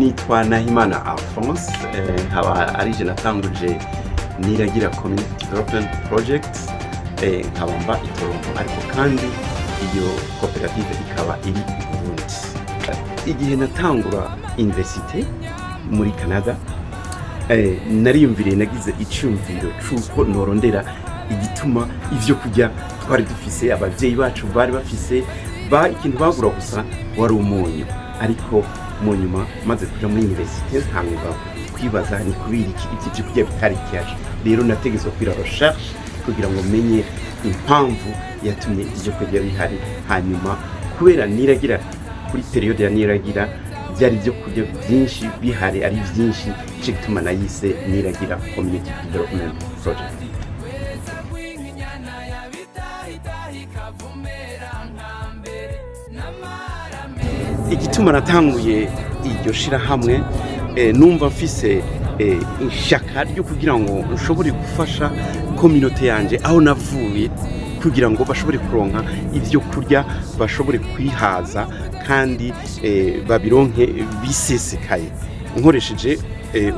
nitwa Nahimana Alphonse nkaba ari je natanguje Niragira Community Development Project nkaba mba Itorongo ariko kandi iyo koperative ikaba iri i Burundi. Igihe natangura university muri Canada nariyumviriye nagize icyumviro cyuko norondera igituma ivyo kujya twari dufise abavyeyi bacu bari bafise ikintu bagura gusa wari umunyu, ariko mu nyuma maze kuja muri university ntangura kwibaza ni kubiri iki byo kujya bitari cyaje. Rero nategezwe kwira recherche kugira ngo menye impamvu yatumye ibyo kujya bihari, hanyuma kubera Niragira kuri periode ya Niragira byari byo kujya byinshi bihari ari byinshi cyo gituma nayise Niragira Community Development Project. Igituma natanguye iryo shirahamwe numva mfise ishaka ryo kugira ngo nshobore gufasha community yanje aho navuye kugira ngo bashobore kuronka ivyo kurya, bashobore kwihaza kandi babironke bisesekaye nkoresheje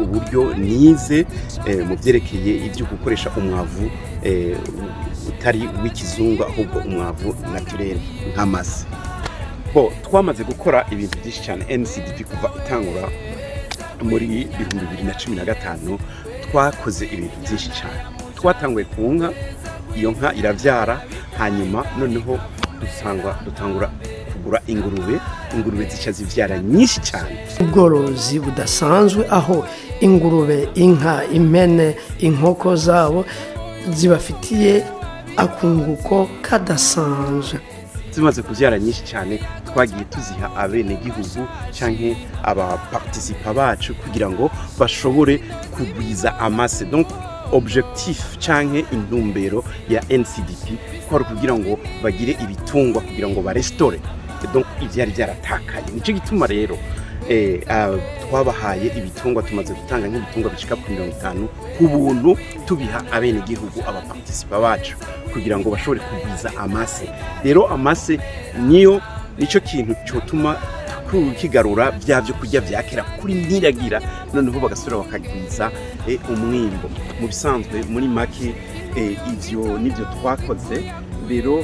uburyo nize mu byerekeye ibyo gukoresha umwavu utari w'ikizungu ahubwo umwavu naturel nk'amase. Twamaze gukora ibintu byinshi cyane. NCDP kuva itangura muri 2015 twakoze ibintu byinshi cyane. Twatanguye ku nka, iyo nka iravyara, hanyuma noneho dutangura kugura ingurube zica zivyara nyinshi cyane. Ubworozi budasanzwe aho ingurube, inka, impene, inkoko zabo zibafitiye akunguko kadasanzwe. Zimaze kuvyara nyinshi cyane twagiye tuziha abene gihugu canke aba participa bacu kugira ngo bashobore kugwiza amase. Donc objectif canke intumbero ya NCDP kwari kugira ngo bagire ibitungwa kugira ngo barestore donc ivyari byaratakaye. Nico gituma rero twabahaye ibitungwa, tumaze gutanga nk'ibitungwa bishika ku 50 ku buntu tubiha abene gihugu aba participa bacu kugira ngo bashobore kugwiza amase. Rero amase nico kintu cyotuma kigarura byo kujya vyakera kuri Niragira, noneho bagasubira bakagwiza umwimbo. Mu bisanzwe muri make ivyo nivyo twakoze. Rero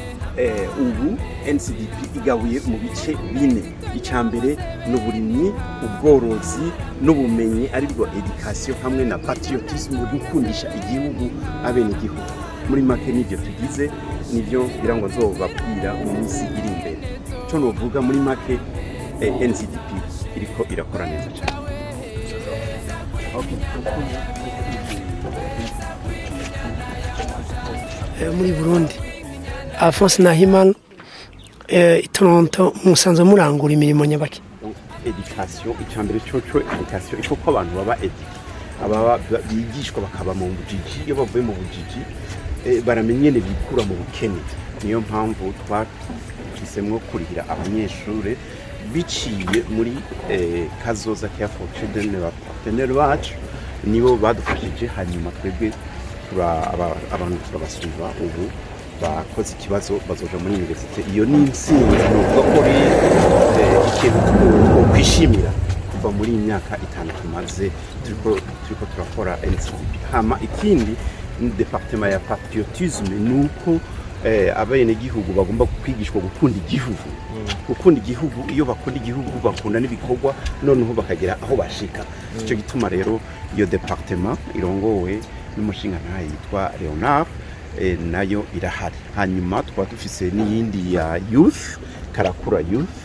ubu NCDP igabuye mu bice bine. Icambere n'uburimyi, ubworozi n'ubumenyi aribwo education hamwe na patriotisme, gukundisha igihugu abene igihugu. Muri make nivyo tugize, nivyo ngira ngo nzobabwira mu minsi iri imbere. Cyo novuga muri make NCDP iriko irakora neza cyane. Muri Burundi Alphonse Nahimana Itorongo musanze murangura imirimo nyabaki. Education icambere cyo education iko ko abantu baba aba bigishwa bakaba mu bujiji. Iyo bavuye mu bujiji baramenyene bikura mu bukene. Niyo mpamvu twakisemwo kurihira abanyeshure biciye muri Kazoza Care for Children n'abapartenere bacu, nibo badufashije. Hanyuma twebwe abantu turabasubiza ubu bakoze ikibazo bazoja muri university. Iyo ni intsinzi nuko kuri ikintu kwishimira kuva muri imyaka 5 tumaze turiko turakora NCDP. Hama ikindi ni departement ya patriotisme, nuko abene gihugu bagomba kwigishwa gukunda igihugu. Gukunda igihugu, iyo bakunda igihugu bakunda n'ibikorwa, noneho bakagera aho bashika. Ico gituma rero iyo departement irongowe n'umushinga ntaye yitwa Leonard nayo irahari. Hanyuma twa dufise n'iyindi ya youth, Karakura Youth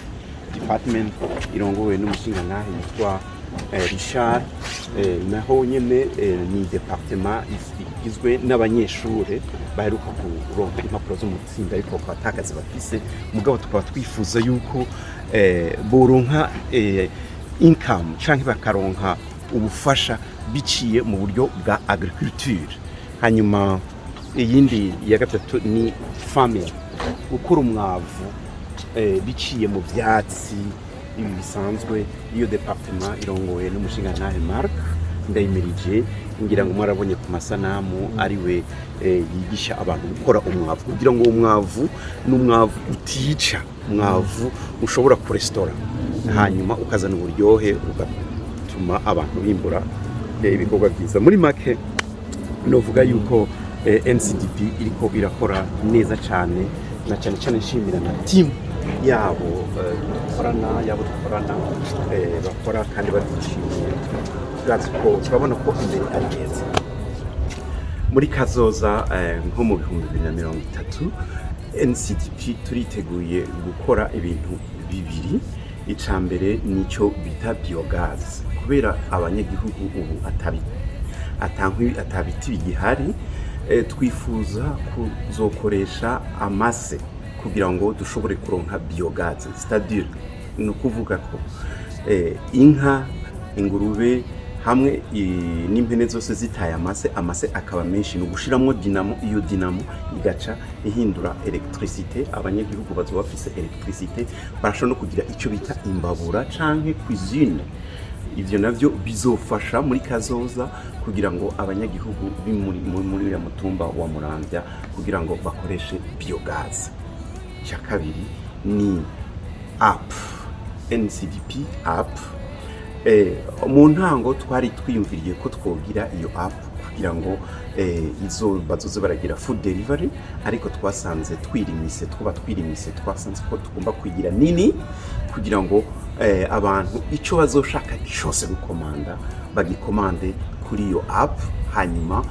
Department irongowe n'umushinga ntaye yitwa Richard. Naho nyene ni departement igizwe n'abanyeshure baheruka kuronka impapuro zo mutsinda ariko batakaza bafise. Mugabo tukaba twifuza yuko boronka income canke bakaronka ubufasha biciye mu buryo bwa agriculture. Hanyuma iyindi ya gatatu ni farming, gukora umwavu biciye mu vyatsi ibi bisanzwe. Iyo departement irongowe n'umushinga ntahe Mark Ndayimirije, ngira ngo mwarabonye ku masanamu ariwe yigisha abantu gukora umwavu kugira ngo umwavu n'umwavu utica, umwavu ushobora kurestora hanyuma ukazana uburyohe bigatuma abantu bimbura ibikorwa byiza. Muri make novuga yuko NCDP iriko irakora neza cyane, na cyane cyane nshimira na team yabo dukorana bakora kandi badishimiye, turabona ko imbere ari heza. Muri kazoza nko mu 2030 NCDP turiteguye gukora ibintu bibiri. Icambere nicyo bita biogaz, kubera abanyagihugu ubu atabiti bigihari, twifuza kuzokoresha amase kugira ngo dushobore kuronka biogaz, c'est-à-dire no kuvuga ko inka, ingurube hamwe n'impene zose zitaye amase akaba menshi, no gushiramwo dinamo, iyo dinamo igaca ihindura electricité, abanyagihugu bazoba bafise electricité, barashobora no kugira icyo bita imbabura canke cuisine. Ivyo navyo bizofasha muri kazoza kugira ngo abanyagihugu muri ya mutumba wa Muramvya kugira ngo bakoreshe biogaz. Cya kabiri ni app, NCDP app. Mu ntango twari twiyumviriye ko twogira iyo app kugira ngo bazoze baragira food delivery, ariko twasanze twirinise twasanze ko tugomba kwigira nini kugira ngo abantu icyo bazoshaka cyose gukomanda bagikomande kuri iyo app, hanyuma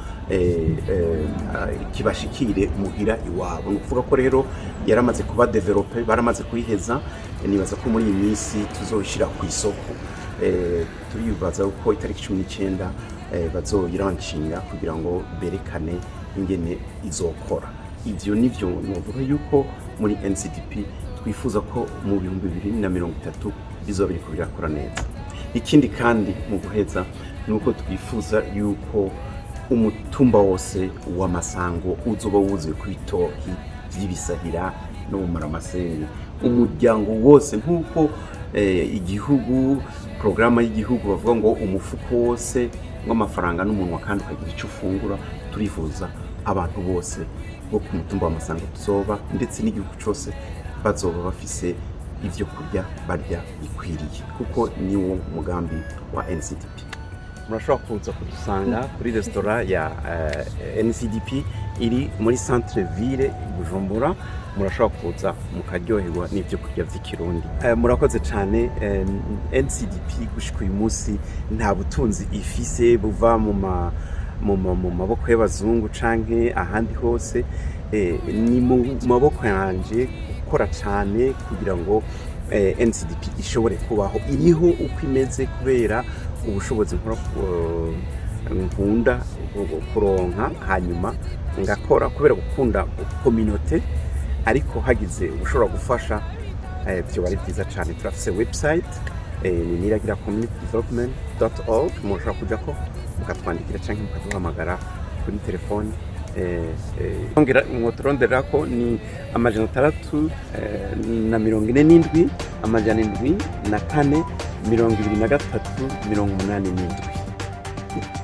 kibashikire muhira iwabo. Nukuvuga ko rero yaramaze kuba developer, baramaze kuyiheza, nibaza ko muri iyi minsi tuzoshira ku isoko. Turibaza uko itariki 19 bazoyiranshinga kugira ngo berekane ingene izokora. Ivyo nivyo novuga yuko muri NCDP twifuza ko mu 2030 bizoba biriko birakora neza. Ikindi kandi mu guheza nuko twifuza yuko umutumba wose w'Amasango uzoba wuzuye ku bitoki by'ibisahira no mu Maramasenge, umuryango wose nk'uko igihugu, programa y'igihugu bavuga ngo umufuko wose w'amafaranga n'umuntu kandi ukagira icyo ufungura. Turifuza abantu bose bo ku mutumba w'Amasango tuzoba, ndetse n'igihugu cyose bazoba bafise ivyo kurya barya bikwiriye, kuko niwo mugambi wa NCDP. Murashobora kuza kudusanga kuri restaurant ya NCDP iri muri centre ville Bujumbura. Murashobora kuza mukaryoherwa n'ibyo kurya by'ikirundi. Murakoze cyane. NCDP gushika uyu munsi nta butunzi ifise buva mu maboko y'abazungu canke ahandi hose, ni mu maboko yanje gukora cyane kugira ngo NCDP ishobore kubaho. Iriho uko imeze kubera ubushobozi nkunda kuronka, hanyuma ngakora kubera gukunda communauté, ariko hagize ushobora gufasha byo bari byiza cyane. Turafise website ni niragira.communitydevelopment.org, mushobora kuja ko mukatwandikira cyangwa mukaduhamagara kuri telefone. Ongera mwoturondera ko ni 647 744 23 87.